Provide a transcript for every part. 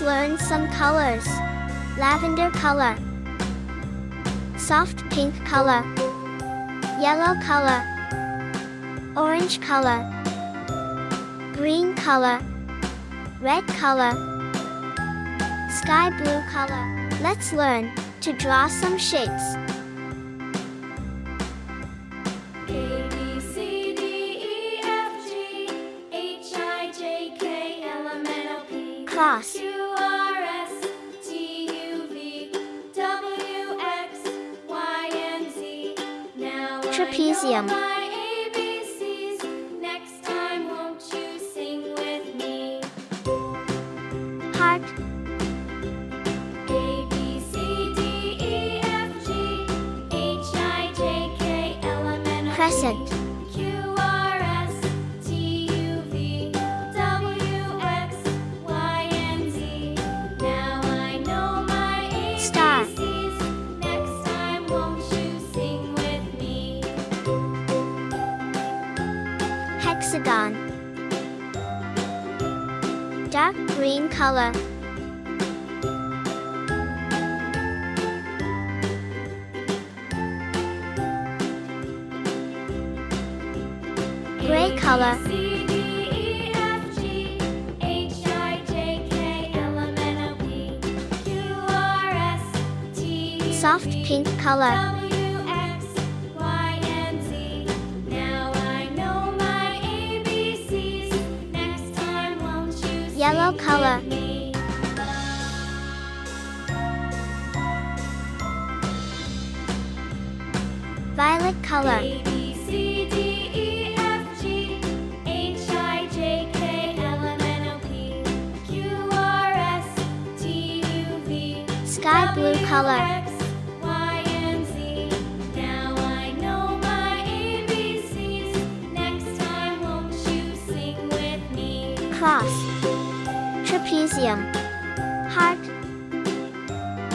Let's learn some colors. Lavender color, soft pink color, yellow color, orange color, green color, red color, sky blue color. Let's learn to draw some shapes. A, B, C, D, E, F, G, H, I, J, K, L, M, N, O, P, Cross, Q, R, S, T, U, V, W, X, Y, and Z. Now trapezium, I know my ABCs. Next time, won't you sing with me? heart, A, B, C, D, E, F, G, H, I, J, K, L, M, N, O, P, crescent, Q, R, S, T, U, V, W, X, Y, and Z. Now I know my ABCs. Star. Next time, won't you sing with me? hexagon, dark green color, gray color, C, D, E, F, G, H, I, J, K, L, M, N, O, P, Q, R, S, T, U, soft V, pink color, W, X, Y, and Z. Now I know my ABCs. Next time, won't you yellow sing color, with me? violet color, A, B, C, D, E, F, G, H, I, J, K, L, M, N, O, P, Q, R, S, T, U, V, sky blue color, X, Y, and Z. Now I know my ABCs. Next time, won't you sing with me? cross, trapezium, heart,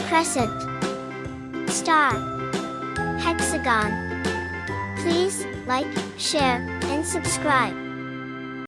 crescent, star, hexagon. Please like, share, and subscribe.